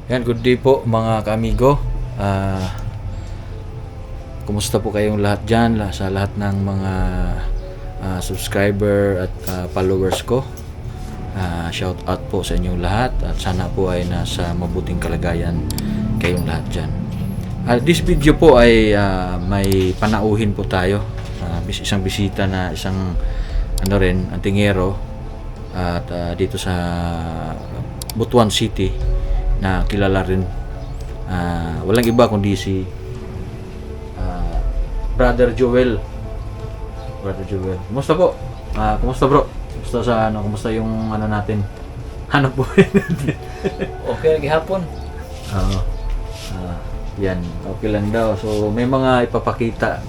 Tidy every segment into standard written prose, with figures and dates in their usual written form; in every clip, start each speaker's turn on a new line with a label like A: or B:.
A: Yan, good day po mga kaamigo. Kumusta po kayong lahat dyan, sa lahat ng mga subscriber at followers ko. Shout out po sa inyong lahat at sana po ay nasa mabuting kalagayan kayong lahat dyan. This video po ay may panauhin po tayo. Isang bisita na isang antingero at dito sa Butuan City na kilala rin, walang iba kundi si Brother Joel. Kumusta po? Kumusta bro? Kumusta yung natin? Hanap buhay natin.
B: Okay, gihapon.
A: Yan, okay lang daw. So may mga ipapakita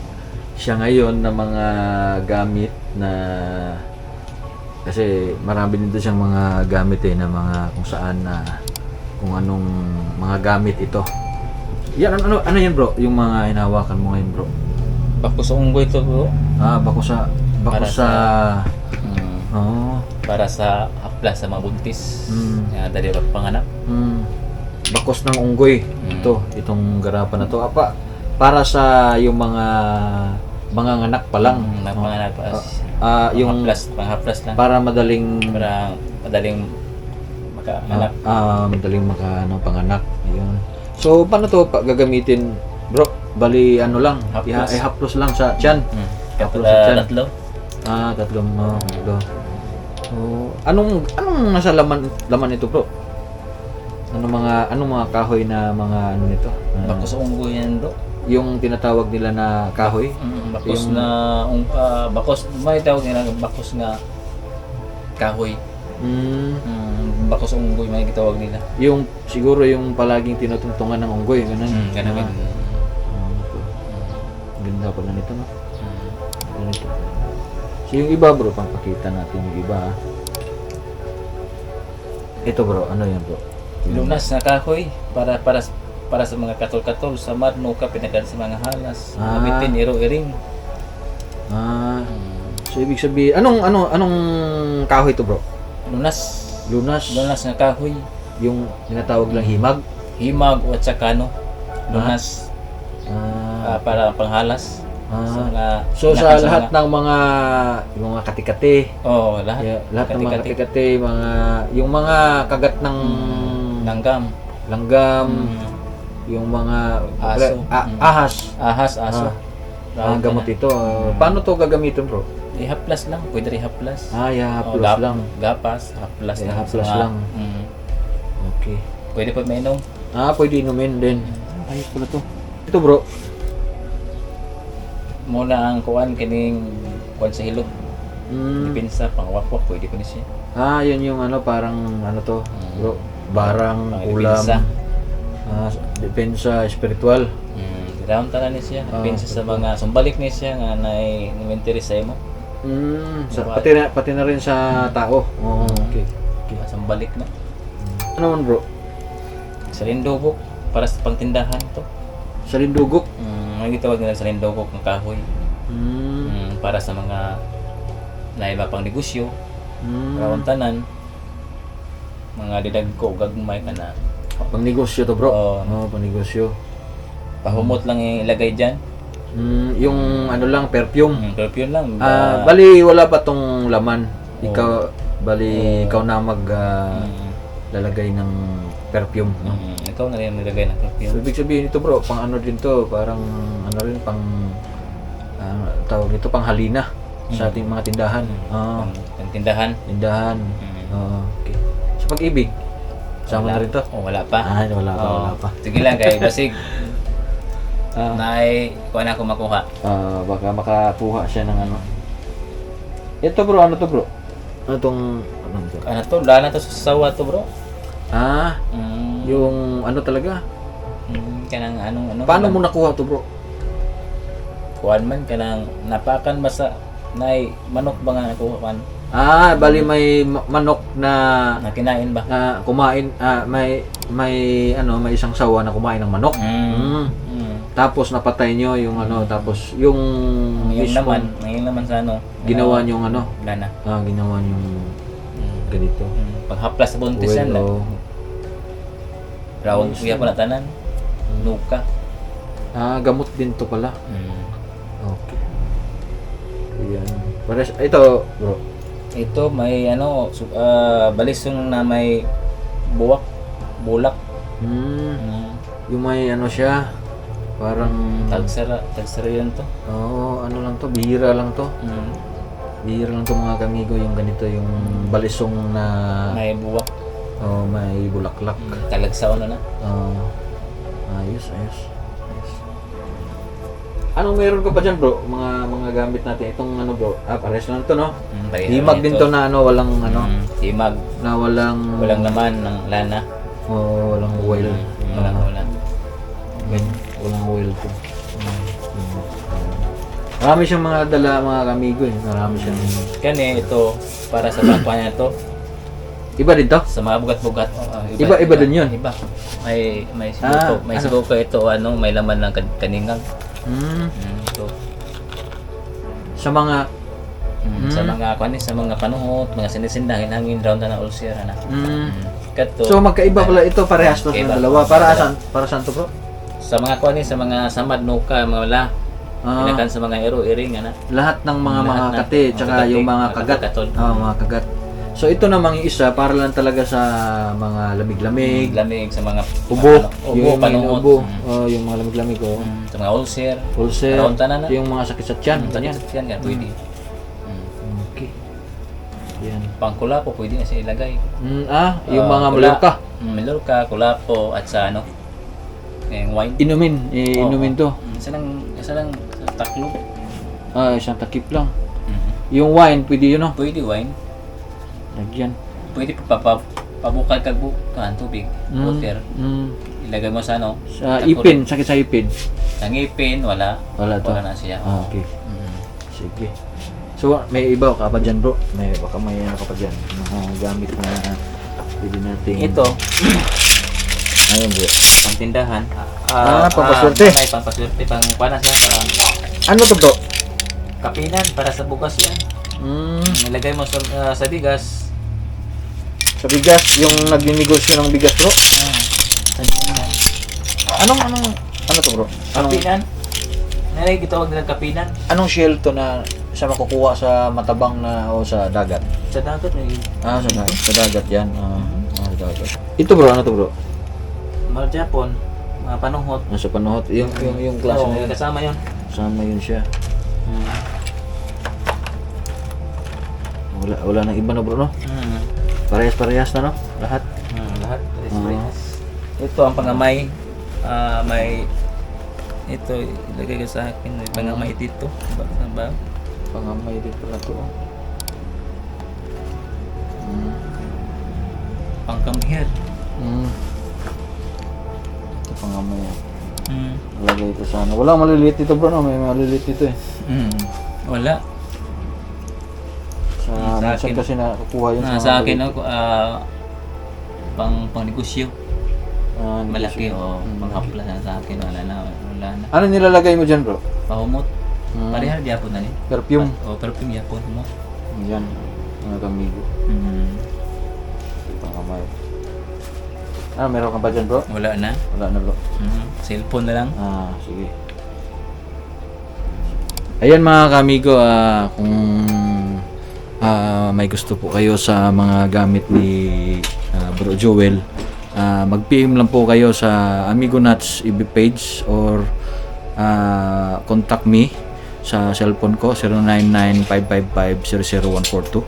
A: siya ngayon na mga gamit na, kasi marami din siyang mga gamit na mga kung saan kung anong mga gamit ito. Yan, ano yan bro? Yung mga hinahawakan mo ngayon bro?
B: Bako sa unggoy to bro.
A: Bako sa
B: Para sa haplas sa mga buntis. Dali panganak.
A: Bakos ng unggoy. Itong garapan na to. Para sa yung mga anak pa lang.
B: Panganak pa.
A: Yung
B: panghaplas lang.
A: Para madaling
B: makahanap.
A: Madaling panganak. Ayun. So paano to gagamitin bro? Bali lang, haplos lang sa tiyan.
B: Haplos sa tiyan. Tatlo.
A: Tatlong tatlo. So anong nasa laman ito bro? Anong mga kahoy na mga nito?
B: Bako sa unggoy yan bro.
A: Yung tinatawag nila na kahoy?
B: Bakos na bakos, may tawag nila bakos nga kahoy. Bakos sa unggoy may gitawag nila.
A: Yung siguro yung palaging tinutungtungan ng unggoy, ganun.
B: Ganun.
A: Ganda pala nito, no? Ganito. So yung iba bro, pakita natin yung iba. Ito bro, ano yan bro?
B: Lunas na kahoy para sa mga katol-katol sa marno ka pinagan sa mga halas. Gamitin iro-iring.
A: So ibig sabihin, anong kahoy to bro?
B: Lunas na kahoy.
A: Yung tinatawag lang himag
B: At saka lunas. Para panghalas. Sa
A: lahat ng mga kati-kati.
B: Lahat.
A: Yeah, lahat ng mga kati-kati, yung mga kagat ng langgam, yung mga aso. Gamot ito. Paano to gagamitin bro?
B: Ihaplas lang, pwede rin haplas.
A: Haplas lang.
B: Gapas, haplas lang.
A: Haplas lang. Okay.
B: Pwede pa mainom?
A: Pwede inumin din. Ayos pala to. Ito bro.
B: Muna ang kuwan kuwan sa hilog. Dipinsa, pangwakwak, pwede pa ni siya.
A: Yun yung parang to bro. Barang, ulam. Depensa spiritual.
B: Tiraon tanan ni siya. Depensa sa mga sumbalik ni siya nga na-inventory sa imo.
A: Pati na rin sa tao. Okay.
B: Sumbalik na.
A: Ano man bro?
B: Salindugok para sa pangtindahan to.
A: Salindugok?
B: May gitawag nila salindugok ng kahoy. Para sa mga naiba pang negosyo. Tiraon tanan. Mga didagko gagmay ka na.
A: Pang negosyo to bro? Pang negosyo.
B: Pahumot lang yung ilagay dyan.
A: Yung lang, perfume.
B: Perfume lang.
A: Bali wala pa tong laman. Ikaw na lalagay ng perfume.
B: Ikaw na rin nilagay ng perfume.
A: So, ibig sabihin ito bro, pang din to, parang pang tawag nito, pang halina sa ating mga tindahan.
B: Pang tindahan.
A: Okay. Sa pag-ibig, sama na rin to?
B: Wala pa.
A: Wala pa.
B: Sige lang kay basig. Kuha na ako makuha.
A: Baka makakuha siya ng Ito bro, ano to bro?
B: Ano to? Lala to sa sawa to bro.
A: Yung talaga?
B: Kanang
A: Paano mo nakuha to bro?
B: Kuhan man, kanang napakan basa manok ba nga nakuha man?
A: Bali may manok na
B: kinain ba?
A: Na kumain, may isang sawa na kumain ng manok. Tapos napatay nyo yung tapos yung
B: naman sa
A: ginawa nyo yung
B: lana.
A: Ginawa nyo ganito.
B: Paghaplas sa buntis yan lang. Round kuya po na tanan. Nuka.
A: Gamot din to pala.
B: Mm.
A: Okay. Ayan. Pares, ito, bro.
B: Ito may balisong na may bulak.
A: Yung may ano siya, parang...
B: Tagsara yun to.
A: ano lang to, bihira lang to. Bihira lang to mga kamigo, yung ganito, yung balisong na...
B: May buwak.
A: May bulaklak.
B: Talagsaw na.
A: Ayos. Anong meron ka pa dyan, bro? Mga gamit natin. Itong ano, bro? Pares lang to, no? Himag din to na walang
B: himag.
A: Na walang
B: laman ng lana.
A: Walang oil.
B: Walang.
A: Walang oil to. Marami siyang mga dala, mga kamigo eh. Marami siyang...
B: Kani ito, para sa bangko niya ito.
A: Iba din to?
B: Sa mga bugat-bugat.
A: Iba din yun?
B: Iba. May sibuko. May sibuko ito, may laman ng kaningang. Ito.
A: Sa mga...
B: Sa mga panuhot, mga sinisindahin, hangin round na ulcer na. Kato.
A: So magkaiba pala ito, parehas to sa dalawa. Para saan to, bro?
B: Sa mga sa mga samad nuka, mga wala. Pinakan sa mga iring ana.
A: Lahat ng mga kate, tsaka yung mga kagat. Mga kagat. So ito namang isa para lang talaga sa mga lamig-lamig,
B: sa mga
A: ubo,
B: panuhot.
A: Yung mga lamig-lamig
B: sa mga ulcer,
A: yung mga sakit sa tiyan, ganyan.
B: Pwede.
A: Okay. Yan.
B: Pangkulapo pwede na siya ilagay.
A: Yung mga malurka.
B: Malurka, kulapo at sa yung wine.
A: Inumin to.
B: Isa lang taklo.
A: Isang takip lang. Yung wine, pwede yun, no?
B: Pwede wine.
A: Lagyan.
B: Pwede pabukal kag tubig, water. Ilagay mo sa
A: sa ipin, sakit sa ipin.
B: Sa ngipin, wala to. Wala na siya.
A: Okay. Sige. So, may iba ka pa dyan, bro? Baka may ano ka pa dyan. Mga gamit na pwede natin.
B: Ito.
A: Ayun, bro.
B: Pangtindahan.
A: Pampaswerte.
B: Pampaswerte. Pangpanas yan.
A: Ano to, bro?
B: Kapinan, para sa bukas yan. Nilagay mo sa bigas.
A: Sa bigas, yung nagninegosyo ng bigas, bro? Ano to, bro?
B: Kapinan. Nalagay gitawag nila kapinan.
A: Anong shell to na siya makukuha sa matabang na o sa dagat?
B: Sa dagat na yun.
A: Sa dagat yan. Sa dagat. Ito, bro, ano to, bro?
B: Mga Japon, mga panuhot.
A: Sa panuhot, yung klase na yun.
B: Kasama yun.
A: Kasama yun siya. Wala nang iba na, bro, no? Parehas na, no? Lahat.
B: Lahat. Parehas. Ito ang pangamay. May ito ilagay ko sa akin. May pangamay dito. Ba?
A: Pangamay dito na to.
B: Pangkamhir.
A: Ito pangamay. Lagay ito sa ano. Wala maliliit dito, bro, no? May maliliit dito eh.
B: Wala.
A: Sa akin kasi nakukuha yun
B: sa akin ako pang negosyo. Malaki panghapla sa akin wala na.
A: Ano nilalagay mo diyan, bro?
B: Pahumot. Pareha di Japon na ni.
A: Perfume.
B: Perfume Japon mo.
A: Yan. Mga kamigo. Pangamay. Meron ka ba dyan, bro?
B: Wala na, bro. Cellphone na lang.
A: Sige. Ayan mga kamigo, kung may gusto po kayo sa mga gamit ni Bro Joel, mag-PM lang po kayo sa Amigo Nuts EB page or contact me sa cellphone ko 099555-00142.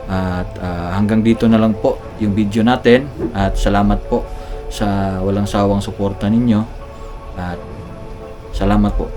A: At hanggang dito na lang po yung video natin at salamat po sa walang sawang suporta ninyo at salamat po.